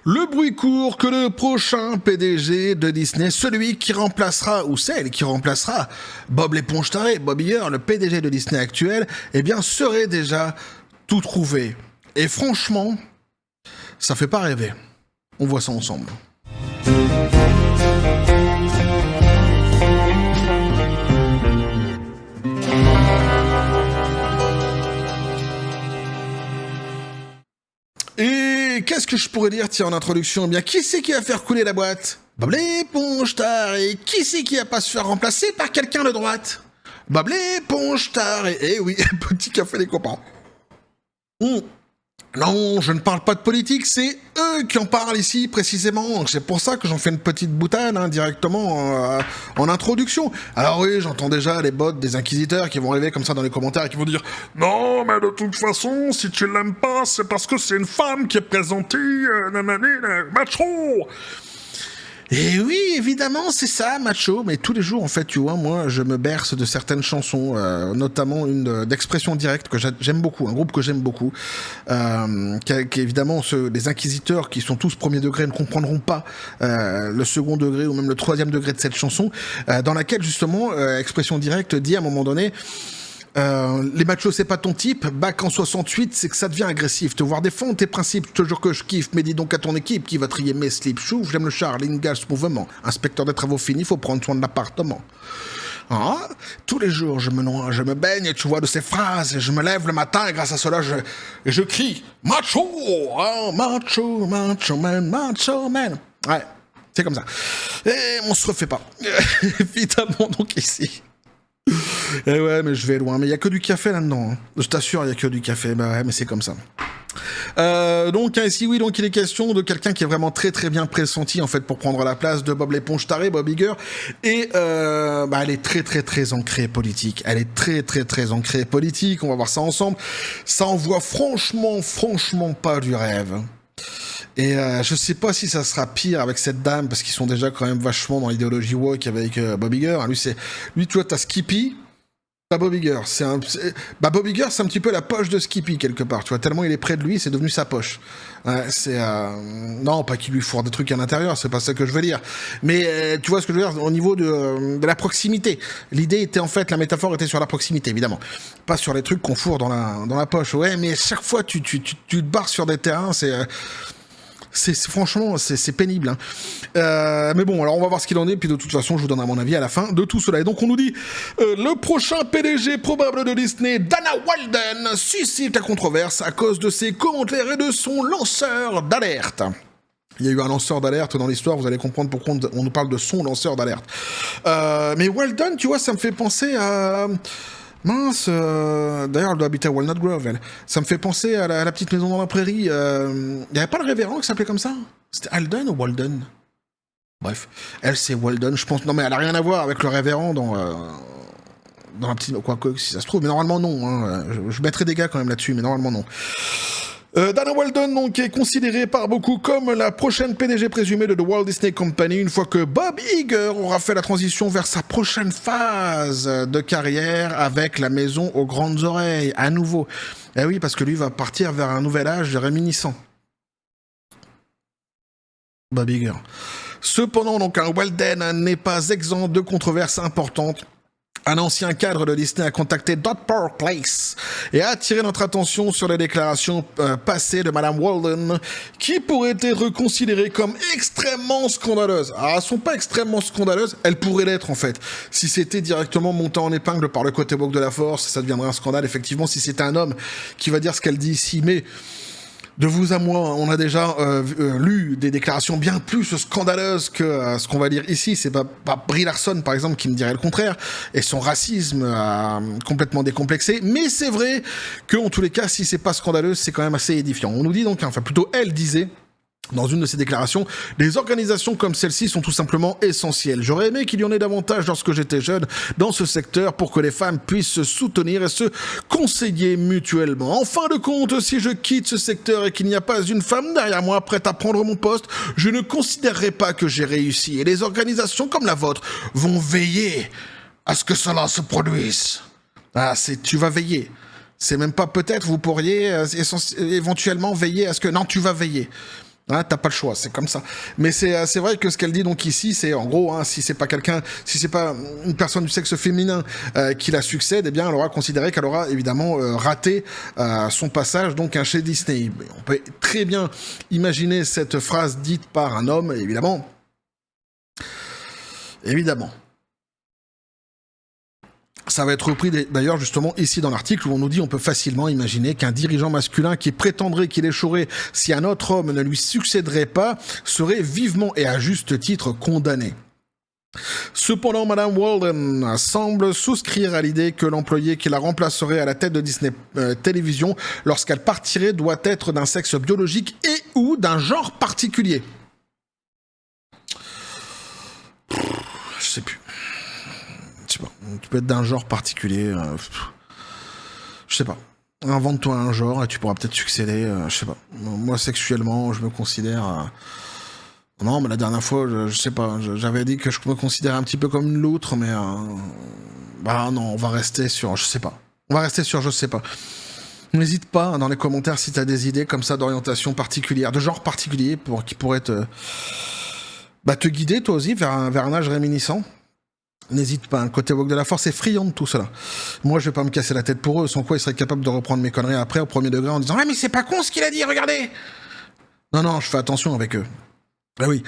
Le bruit court que le prochain PDG de Disney, celui qui remplacera, ou celle qui remplacera Bob l'éponge taré, Bob Iger, le PDG de Disney actuel, eh bien, serait déjà tout trouvé. Et franchement, ça fait pas rêver. On voit ça ensemble. Et qu'est-ce que je pourrais dire, tiens, en introduction? Eh bien, qui c'est qui va faire couler la boîte? Bob l'éponge taré. Qui c'est qui va pas se faire remplacer par quelqu'un de droite? Bob l'éponge taré. Eh oui, petit café les copains. Non, je ne parle pas de politique, c'est eux qui en parlent ici précisément. C'est pour ça que j'en fais une petite boutade directement en introduction. Alors oui, j'entends déjà les bots des inquisiteurs qui vont arriver comme ça dans les commentaires et qui vont dire « Non, mais de toute façon, si tu l'aimes pas, c'est parce que c'est une femme qui est présentée, macho !» Et oui, évidemment, c'est ça, macho. Mais tous les jours, en fait, tu vois, moi, je me berce de certaines chansons, notamment une d'Expression Directe que j'aime beaucoup, un groupe que j'aime beaucoup, qui évidemment, les inquisiteurs qui sont tous premier degré ne comprendront pas le second degré ou même le troisième degré de cette chanson, dans laquelle, justement, Expression Directe dit à un moment donné... les machos c'est pas ton type, bac en 68 c'est que ça devient agressif, te voir défendre tes principes, je te jure que je kiffe, mais dis donc à ton équipe qui va trier mes slips, chouf, j'aime le char, l'ingage, ce mouvement, inspecteur des travaux finis, faut prendre soin de l'appartement. Ah, tous les jours je me baigne, tu vois, de ces phrases, et je me lève le matin et grâce à cela je crie macho, hein, macho, macho man, macho man. Ouais, c'est comme ça. Et on se refait pas. Évidemment donc ici. Eh ouais, mais je vais loin. Mais il y a que du café là-dedans. Hein. Je t'assure, il y a que du café. Bah ouais, mais c'est comme ça. Donc ici, oui, donc il est question de quelqu'un qui est vraiment très très bien pressenti en fait pour prendre la place de Bob l'éponge taré, Bob Iger. Et elle est très très très ancrée politique. Elle est très très très ancrée politique. On va voir ça ensemble. Ça envoie franchement pas du rêve. Et je sais pas si ça sera pire avec cette dame, parce qu'ils sont déjà quand même vachement dans l'idéologie woke avec Bob Iger. Lui, tu vois, t'as Skippy, t'as Bob Iger. Bob Iger, c'est un petit peu la poche de Skippy, quelque part. Tu vois, tellement il est près de lui, c'est devenu sa poche. Non, pas qu'il lui fourre des trucs à l'intérieur, c'est pas ça que je veux dire. Mais tu vois ce que je veux dire, au niveau de la proximité. L'idée était, en fait, la métaphore était sur la proximité, évidemment. Pas sur les trucs qu'on fourre dans la poche. Ouais, mais chaque fois, tu te barres sur des terrains, franchement, c'est pénible. Hein. Mais bon, alors on va voir ce qu'il en est, puis de toute façon, je vous donnerai mon avis à la fin de tout cela. Et donc on nous dit, le prochain PDG probable de Disney, Dana Walden, suscite la controverse à cause de ses commentaires et de son lanceur d'alerte. Il y a eu un lanceur d'alerte dans l'histoire, vous allez comprendre pourquoi on nous parle de son lanceur d'alerte. Mais Walden, tu vois, ça me fait penser à... Mince, d'ailleurs elle doit habiter à Walnut Grove, elle. Ça me fait penser à la petite maison dans la prairie. Il n'y avait pas le révérend qui s'appelait comme ça? C'était Alden ou Walden? Bref, elle c'est Walden, je pense. Non mais elle a rien à voir avec le révérend dans la petite... Quoique, si ça se trouve, mais normalement non. Hein. Je mettrai des gars quand même là-dessus, mais normalement non. Dana Walden donc, est considérée par beaucoup comme la prochaine PDG présumée de The Walt Disney Company une fois que Bob Iger aura fait la transition vers sa prochaine phase de carrière avec la maison aux grandes oreilles, à nouveau. Eh oui, parce que lui va partir vers un nouvel âge réminiscent. Bob Iger. Cependant, donc, Walden n'est pas exempt de controverses importantes. Un ancien cadre de Disney a contacté Dot Park Place et a attiré notre attention sur les déclarations passées de Madame Walden qui pourraient être considérées comme extrêmement scandaleuses. Alors, elles sont pas extrêmement scandaleuses, elles pourraient l'être en fait. Si c'était directement monté en épingle par le côté woke de la force, ça deviendrait un scandale effectivement si c'était un homme qui va dire ce qu'elle dit ici, mais... De vous à moi, on a déjà lu des déclarations bien plus scandaleuses que ce qu'on va dire ici. C'est pas Brie Larson, par exemple, qui me dirait le contraire, et son racisme complètement décomplexé. Mais c'est vrai que, en tous les cas, si c'est pas scandaleux, c'est quand même assez édifiant. On nous dit donc, enfin plutôt elle disait, dans une de ses déclarations, des organisations comme celle-ci sont tout simplement essentielles. J'aurais aimé qu'il y en ait davantage lorsque j'étais jeune dans ce secteur pour que les femmes puissent se soutenir et se conseiller mutuellement. En fin de compte, si je quitte ce secteur et qu'il n'y a pas une femme derrière moi prête à prendre mon poste, je ne considérerai pas que j'ai réussi. Et les organisations comme la vôtre vont veiller à ce que cela se produise. Ah, tu vas veiller. C'est même pas peut-être, vous pourriez éventuellement veiller à ce que... Non, tu vas veiller. Hein, t'as pas le choix, c'est comme ça. Mais c'est vrai que ce qu'elle dit donc ici, c'est en gros, hein, si c'est pas une personne du sexe féminin qui la succède, eh bien elle aura considéré qu'elle aura évidemment raté son passage donc chez Disney. Mais on peut très bien imaginer cette phrase dite par un homme, évidemment. Ça va être repris d'ailleurs justement ici dans l'article où on nous dit on peut facilement imaginer qu'un dirigeant masculin qui prétendrait qu'il échouerait si un autre homme ne lui succéderait pas serait vivement et à juste titre condamné. Cependant, Madame Walden semble souscrire à l'idée que l'employé qui la remplacerait à la tête de Disney Télévision lorsqu'elle partirait doit être d'un sexe biologique et ou d'un genre particulier. Je sais plus. Je sais pas, tu peux être d'un genre particulier, je sais pas. Invente-toi un genre et tu pourras peut-être succéder, je sais pas. Moi, sexuellement, je me considère... Non, mais la dernière fois, je sais pas, j'avais dit que je me considérais un petit peu comme l'autre, mais... Bah non, on va rester sur... Je sais pas. On va rester sur je sais pas. N'hésite pas dans les commentaires si t'as des idées comme ça d'orientation particulière, de genre particulier, qui pourraient te guider, toi aussi, vers un âge réminiscent. N'hésite pas, le côté woke de la force est friand de tout cela. Moi, je vais pas me casser la tête pour eux, sans quoi ils seraient capables de reprendre mes conneries après, au premier degré, en disant « Ah, mais c'est pas con ce qu'il a dit, regardez !» Non, je fais attention avec eux. Ah oui.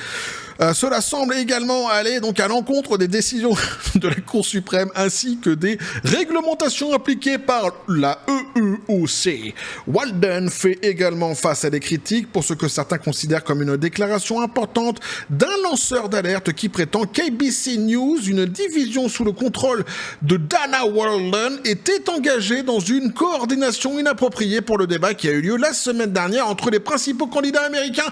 Cela semble également aller donc à l'encontre des décisions de la Cour suprême ainsi que des réglementations appliquées par la EEOC. Walden fait également face à des critiques pour ce que certains considèrent comme une déclaration importante d'un lanceur d'alerte qui prétend qu'ABC News, une division sous le contrôle de Dana Walden, était engagée dans une coordination inappropriée pour le débat qui a eu lieu la semaine dernière entre les principaux candidats américains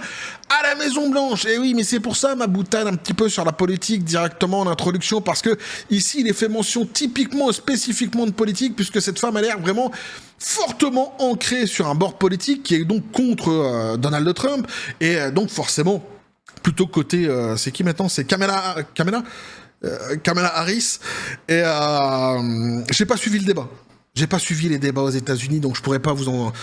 à la Maison-Blanche. Et oui, mais c'est pour ça ma boutade un petit peu sur la politique directement en introduction, parce que ici il est fait mention typiquement, spécifiquement de politique, puisque cette femme a l'air vraiment fortement ancrée sur un bord politique qui est donc contre Donald Trump, et donc forcément plutôt côté, c'est qui maintenant? C'est Kamala Harris, et j'ai pas suivi le débat. J'ai pas suivi les débats aux États-Unis, donc je pourrais pas vous en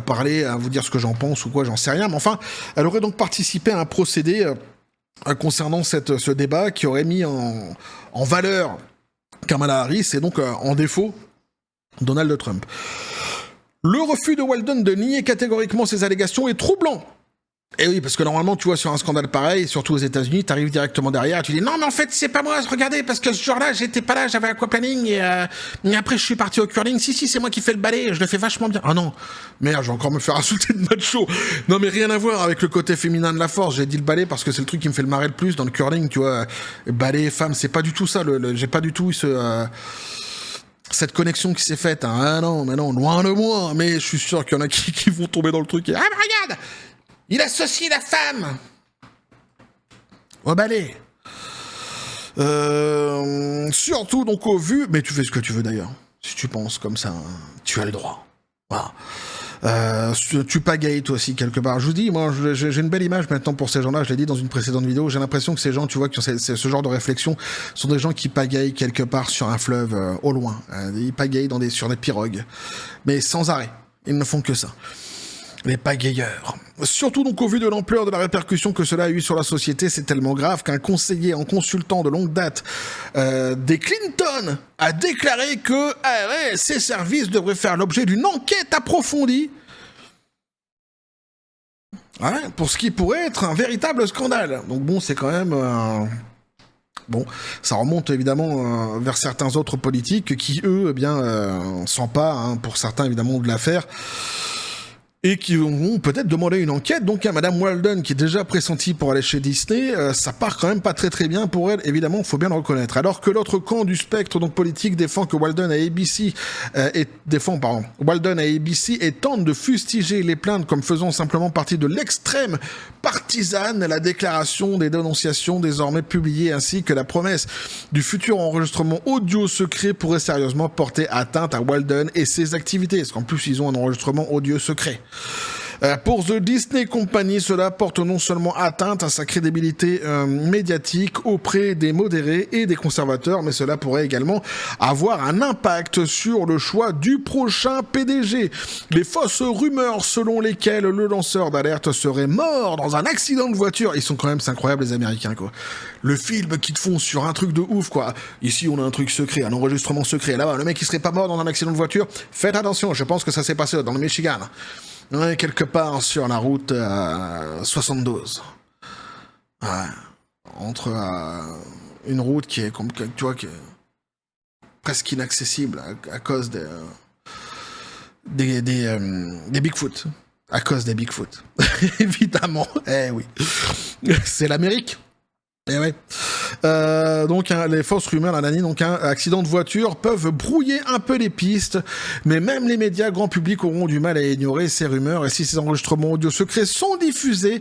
parler, vous dire ce que j'en pense ou quoi, j'en sais rien. Mais enfin, elle aurait donc participé à un procédé concernant ce débat qui aurait mis en valeur Kamala Harris et donc en défaut Donald Trump. Le refus de Walden de nier catégoriquement ces allégations est troublant. Et oui, parce que normalement, tu vois, sur un scandale pareil, surtout aux États-Unis, t'arrives directement derrière, tu dis non, mais en fait, c'est pas moi, regardez, parce que ce jour-là, j'étais pas là, j'avais aquaplaning, et après, je suis parti au curling. Si, c'est moi qui fais le balai, je le fais vachement bien. Ah non, merde, je vais encore me faire insulter de macho. Non, mais rien à voir avec le côté féminin de la force. J'ai dit le balai parce que c'est le truc qui me fait le marrer le plus dans le curling, tu vois. Balai, femme, c'est pas du tout ça. J'ai pas du tout cette connexion qui s'est faite. Hein. Ah non, mais non, loin de moi. Mais je suis sûr qu'il y en a qui vont tomber dans le truc. Et, ah, mais regarde! Il associe la femme au balai. Surtout donc au vu... Mais tu fais ce que tu veux d'ailleurs. Si tu penses comme ça, tu as le droit. Voilà. Tu pagayes toi aussi quelque part. Je vous dis, moi j'ai une belle image maintenant pour ces gens-là, je l'ai dit dans une précédente vidéo, j'ai l'impression que ces gens, tu vois, qui ont ce genre de réflexion, sont des gens qui pagayent quelque part sur un fleuve au loin. Ils pagayent sur des pirogues. Mais sans arrêt. Ils ne font que ça. Les pagayeurs. Surtout donc au vu de l'ampleur de la répercussion que cela a eu sur la société, c'est tellement grave qu'un conseiller en consultant de longue date des Clinton a déclaré que ces services devraient faire l'objet d'une enquête approfondie pour ce qui pourrait être un véritable scandale. Donc bon, c'est quand même... Bon, ça remonte évidemment vers certains autres politiques qui, eux, s'emparent, pour certains évidemment, de l'affaire. Et qui vont peut-être demander une enquête, donc à Madame Walden, qui est déjà pressentie pour aller chez Disney, ça part quand même pas très très bien pour elle, évidemment, il faut bien le reconnaître. Alors que l'autre camp du spectre donc politique défend que Walden et ABC et tente de fustiger les plaintes comme faisant simplement partie de l'extrême partisane, la déclaration des dénonciations désormais publiées ainsi que la promesse du futur enregistrement audio secret pourrait sérieusement porter atteinte à Walden et ses activités, parce qu'en plus ils ont un enregistrement audio secret. Pour The Disney Company, cela porte non seulement atteinte à sa crédibilité médiatique auprès des modérés et des conservateurs, mais cela pourrait également avoir un impact sur le choix du prochain PDG. Les fausses rumeurs selon lesquelles le lanceur d'alerte serait mort dans un accident de voiture, ils sont quand même, c'est incroyable les Américains quoi. Le film qu'ils te font sur un truc de ouf quoi. Ici on a un truc secret, un enregistrement secret. Là-bas le mec il serait pas mort dans un accident de voiture. Faites attention, je pense que ça s'est passé dans le Michigan. Ouais, quelque part sur la route 72. Ouais. Entre une route qui est comme tu vois qui est presque inaccessible à cause des Bigfoot. À cause des Bigfoot. Évidemment. Eh oui. C'est l'Amérique. Eh ouais. Donc les fausses rumeurs, donc un accident de voiture peuvent brouiller un peu les pistes, mais même les médias grand public auront du mal à ignorer ces rumeurs, et si ces enregistrements audio secrets sont diffusés,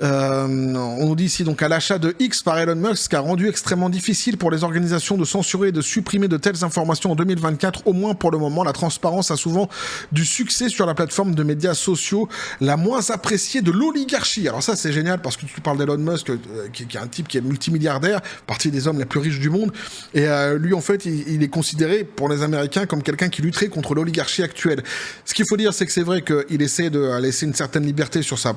on nous dit ici donc à l'achat de X par Elon Musk a rendu extrêmement difficile pour les organisations de censurer et de supprimer de telles informations en 2024. Au moins pour le moment, la transparence a souvent du succès sur la plateforme de médias sociaux la moins appréciée de l'oligarchie. Alors ça c'est génial parce que tu parles d'Elon Musk qui est un type qui est multimilliardaire, partie des hommes les plus riches du monde, et lui en fait il est considéré pour les Américains comme quelqu'un qui lutterait contre l'oligarchie actuelle. Ce qu'il faut dire c'est que c'est vrai qu'il essaie de laisser une certaine liberté sur sa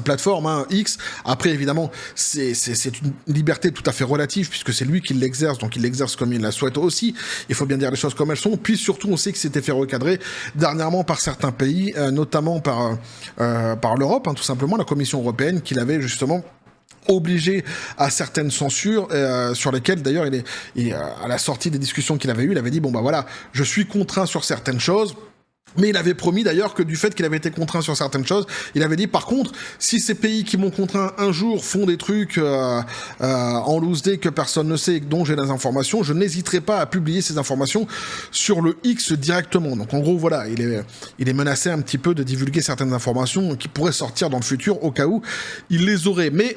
plateforme, hein, X. Après, évidemment, c'est une liberté tout à fait relative, puisque c'est lui qui l'exerce, donc il l'exerce comme il la souhaite aussi. Il faut bien dire les choses comme elles sont. Puis surtout, on sait que c'était fait recadrer dernièrement par certains pays, notamment par l'Europe, hein, tout simplement, la Commission européenne, qui l'avait justement obligé à certaines censures, sur lesquelles d'ailleurs à la sortie des discussions qu'il avait eues, il avait dit bon bah voilà, je suis contraint sur certaines choses. Mais il avait promis d'ailleurs que du fait qu'il avait été contraint sur certaines choses, il avait dit par contre, si ces pays qui m'ont contraint un jour font des trucs en loose day que personne ne sait et dont j'ai des informations, je n'hésiterai pas à publier ces informations sur le X directement. Donc en gros voilà, il est menacé un petit peu de divulguer certaines informations qui pourraient sortir dans le futur au cas où il les aurait. Mais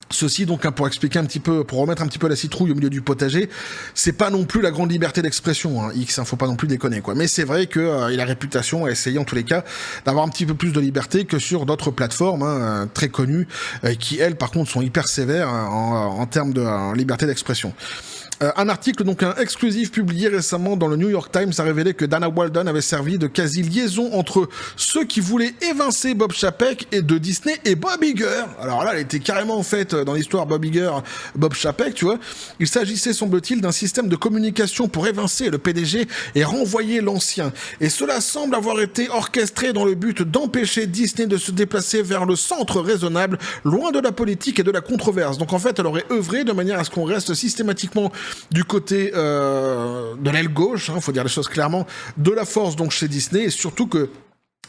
ceci donc pour expliquer un petit peu, pour remettre un petit peu la citrouille au milieu du potager, c'est pas non plus la grande liberté d'expression, hein, X, hein, faut pas non plus déconner quoi. Mais c'est vrai que il a réputation à essayer en tous les cas d'avoir un petit peu plus de liberté que sur d'autres plateformes hein, très connues, qui elles par contre sont hyper sévères en termes de liberté d'expression. Un article donc exclusif publié récemment dans le New York Times a révélé que Dana Walden avait servi de quasi-liaison entre ceux qui voulaient évincer Bob Chapek et de Disney et Bob Iger. Alors là, elle était carrément en fait dans l'histoire Bob Iger, Bob Chapek, tu vois. Il s'agissait, semble-t-il, d'un système de communication pour évincer le PDG et renvoyer l'ancien. Et cela semble avoir été orchestré dans le but d'empêcher Disney de se déplacer vers le centre raisonnable, loin de la politique et de la controverse. Donc en fait, elle aurait œuvré de manière à ce qu'on reste systématiquement du côté de l'aile gauche, faut dire les choses clairement, de la force donc chez Disney, et surtout que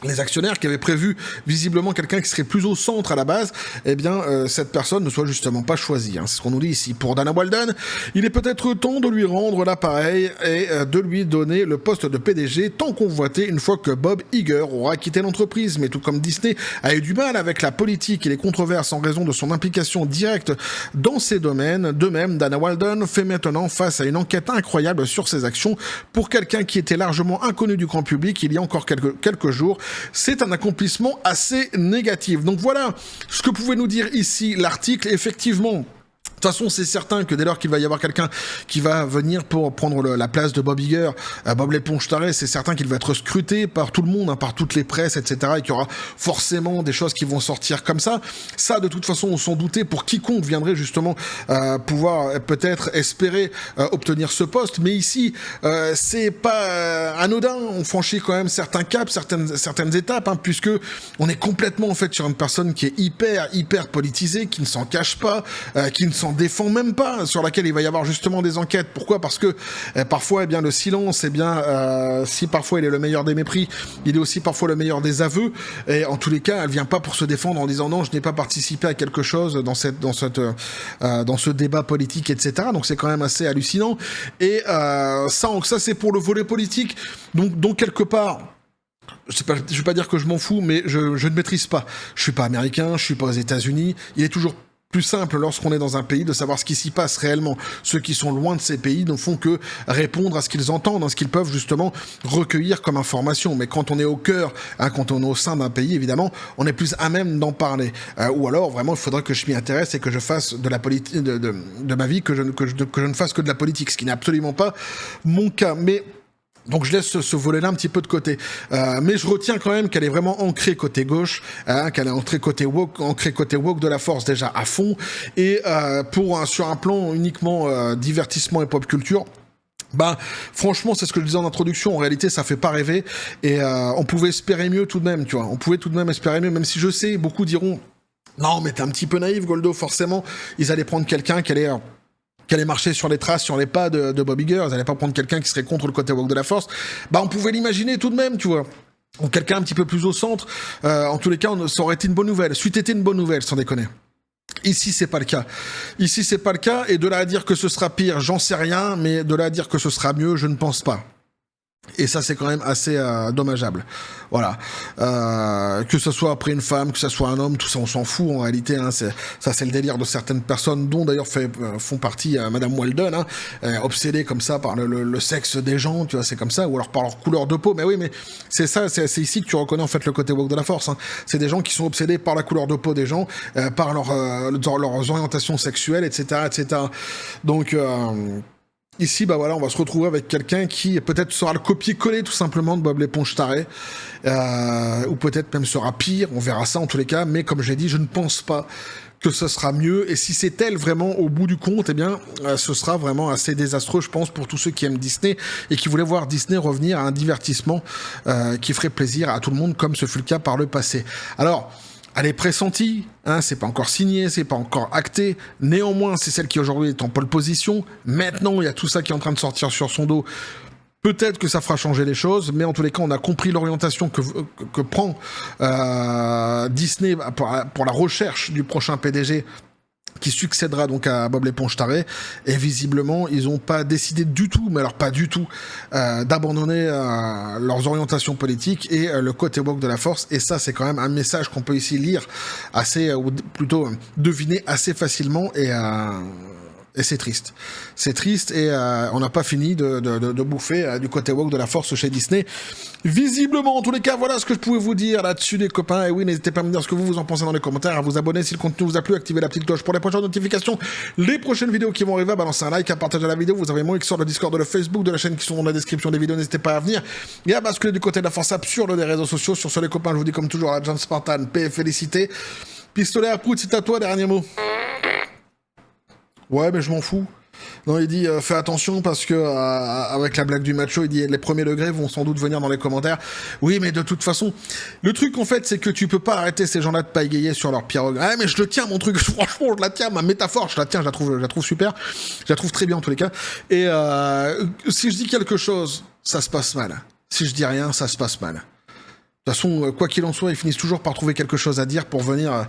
les actionnaires qui avaient prévu visiblement quelqu'un qui serait plus au centre à la base, eh bien cette personne ne soit justement pas choisie. Hein. C'est ce qu'on nous dit ici. Pour Dana Walden, il est peut-être temps de lui rendre l'appareil et de lui donner le poste de PDG tant convoité une fois que Bob Iger aura quitté l'entreprise. Mais tout comme Disney a eu du mal avec la politique et les controverses en raison de son implication directe dans ces domaines, de même Dana Walden fait maintenant face à une enquête incroyable sur ses actions pour quelqu'un qui était largement inconnu du grand public il y a encore quelques jours. C'est un accomplissement assez négatif. Donc voilà ce que pouvait nous dire ici l'article. Effectivement, de toute façon, c'est certain que dès lors qu'il va y avoir quelqu'un qui va venir pour prendre la place de Bob Iger, Bob l'éponge tarée, c'est certain qu'il va être scruté par tout le monde, hein, par toutes les presses, etc. Et qu'il y aura forcément des choses qui vont sortir comme ça. Ça, de toute façon, on s'en doutait pour quiconque viendrait justement pouvoir peut-être espérer obtenir ce poste. Mais ici, c'est pas anodin. On franchit quand même certains caps, certaines étapes, hein, puisque on est complètement en fait sur une personne qui est hyper politisée, qui ne s'en cache pas, qui ne s'en défend même pas, sur laquelle il va y avoir justement des enquêtes. Pourquoi ? Parce que parfois, eh bien, le silence, eh bien, si parfois il est le meilleur des mépris, il est aussi parfois le meilleur des aveux. Et en tous les cas, elle vient pas pour se défendre en disant non, je n'ai pas participé à quelque chose dans ce débat politique, etc. Donc c'est quand même assez hallucinant. Et ça c'est pour le volet politique. Donc quelque part. Je vais pas dire que je m'en fous, mais je ne maîtrise pas. Je suis pas américain, je suis pas aux États-Unis. Il est toujours plus simple lorsqu'on est dans un pays de savoir ce qui s'y passe réellement. Ceux qui sont loin de ces pays ne font que répondre à ce qu'ils entendent, à ce qu'ils peuvent justement recueillir comme information. Mais quand on est au cœur, quand on est au sein d'un pays, évidemment, on est plus à même d'en parler. Ou alors, vraiment, il faudrait que je m'y intéresse et que je fasse de la politique, de ma vie, que je ne fasse que de la politique, ce qui n'est absolument pas mon cas. Mais donc je laisse ce volet-là un petit peu de côté. Mais je retiens quand même qu'elle est vraiment ancrée côté gauche, qu'elle est ancrée côté woke de la force déjà à fond, et sur un plan uniquement divertissement et pop culture. Bah, franchement, c'est ce que je disais en introduction. En réalité, ça fait pas rêver, et on pouvait espérer mieux tout de même, tu vois. On pouvait tout de même espérer mieux, même si je sais, beaucoup diront non, mais t'es un petit peu naïf, Goldo. Forcément, ils allaient prendre quelqu'un qui allait marcher sur les traces, sur les pas de Bobby Gurr. Ils allaient pas prendre quelqu'un qui serait contre le côté woke de la force. Bah, on pouvait l'imaginer tout de même, tu vois. Ou quelqu'un un petit peu plus au centre. En tous les cas, ça aurait été une bonne nouvelle. C'eût été une bonne nouvelle, sans déconner. Ici, c'est pas le cas. Ici, c'est pas le cas. Et de là à dire que ce sera pire, j'en sais rien. Mais de là à dire que ce sera mieux, je ne pense pas. Et ça, c'est quand même assez dommageable. Voilà. Que ce soit après une femme, que ce soit un homme, tout ça, on s'en fout en réalité. Hein, c'est le délire de certaines personnes, dont d'ailleurs font partie Madame Walden, obsédée comme ça par le sexe des gens, tu vois, c'est comme ça, ou alors par leur couleur de peau. Mais oui, mais c'est ça, c'est ici que tu reconnais en fait le côté woke de la force. Hein. C'est des gens qui sont obsédés par la couleur de peau des gens, par leurs orientations sexuelles, etc., etc. Donc ici, bah voilà, on va se retrouver avec quelqu'un qui peut-être sera le copier-coller tout simplement de Bob l'éponge taré, ou peut-être même sera pire, on verra ça en tous les cas, mais comme j'ai dit, je ne pense pas que ce sera mieux, et si c'est elle vraiment au bout du compte, eh bien, ce sera vraiment assez désastreux, je pense, pour tous ceux qui aiment Disney et qui voulaient voir Disney revenir à un divertissement qui ferait plaisir à tout le monde, comme ce fut le cas par le passé. Alors, elle est pressentie, hein, c'est pas encore signé, c'est pas encore acté. Néanmoins, c'est celle qui aujourd'hui est en pole position. Maintenant, il y a tout ça qui est en train de sortir sur son dos. Peut-être que ça fera changer les choses, mais en tous les cas, on a compris l'orientation que prend Disney pour la recherche du prochain PDG qui succédera donc à Bob l'éponge taré, et visiblement ils n'ont pas décidé du tout, mais alors pas du tout, d'abandonner leurs orientations politiques et le côté woke de la force, et ça c'est quand même un message qu'on peut ici lire assez, ou plutôt deviner assez facilement, et c'est triste. C'est triste, et on n'a pas fini de bouffer du côté woke de la force chez Disney. Visiblement, en tous les cas, voilà ce que je pouvais vous dire là-dessus, les copains. Et oui, n'hésitez pas à me dire ce que vous en pensez dans les commentaires, à vous abonner si le contenu vous a plu, activer la petite cloche pour les prochaines notifications, les prochaines vidéos qui vont arriver, à balancer un like, à partager la vidéo. Vous avez mon X sur le Discord, de le Facebook, de la chaîne qui sont dans la description des vidéos. N'hésitez pas à venir et à basculer du côté de la force absurde des réseaux sociaux. Sur ce, les copains, je vous dis comme toujours, à John Spartan, paix et félicité. Pistolet à prout, c'est à toi, dernier mot. Ouais, mais je m'en fous. Non, il dit fais attention parce que avec la blague du macho, il dit les premiers degrés vont sans doute venir dans les commentaires. Oui, mais de toute façon, le truc en fait, c'est que tu peux pas arrêter ces gens-là de pas égayer sur leur pire. Ah, mais je le tiens, mon truc. Franchement, je la tiens, ma métaphore, je la tiens, je la trouve super, je la trouve très bien en tous les cas. Et si je dis quelque chose, ça se passe mal. Si je dis rien, ça se passe mal. De toute façon, quoi qu'il en soit, ils finissent toujours par trouver quelque chose à dire pour venir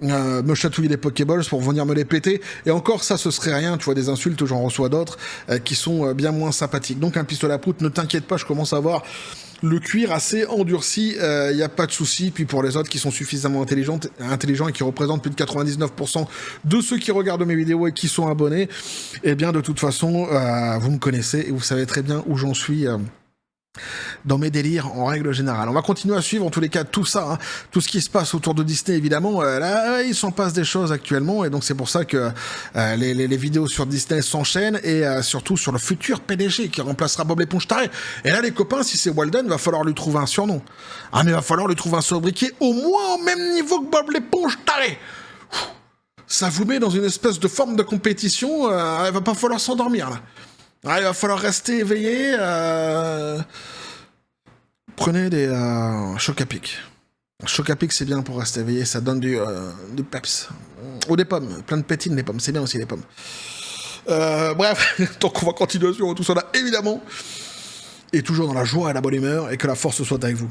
me chatouiller les Pokéballs, pour venir me les péter. Et encore, ça, ce serait rien. Tu vois, des insultes, j'en reçois d'autres qui sont bien moins sympathiques. Donc, un pistolet à prout, ne t'inquiète pas, je commence à avoir le cuir assez endurci, il n'y a pas de souci. Puis pour les autres qui sont suffisamment intelligents et qui représentent plus de 99% de ceux qui regardent mes vidéos et qui sont abonnés, eh bien, de toute façon, vous me connaissez et vous savez très bien où j'en suis dans mes délires en règle générale. On va continuer à suivre en tous les cas tout ça, hein, tout ce qui se passe autour de Disney évidemment. Là, il s'en passe des choses actuellement et donc c'est pour ça que les vidéos sur Disney s'enchaînent et surtout sur le futur PDG qui remplacera Bob l'éponge taré. Et là les copains, si c'est Walden, va falloir lui trouver un surnom. Ah mais va falloir lui trouver un sobriquet au moins au même niveau que Bob l'éponge taré. Ça vous met dans une espèce de forme de compétition, il va pas falloir s'endormir là. Ah, il va falloir rester éveillé. Prenez des chocs à pic. Choc à pic, c'est bien pour rester éveillé. Ça donne du peps. Ou des pommes. Plein de pétines, les pommes. C'est bien aussi, les pommes. Bref, donc on va continuer sur tout ça là, évidemment. Et toujours dans la joie et la bonne humeur. Et que la force soit avec vous.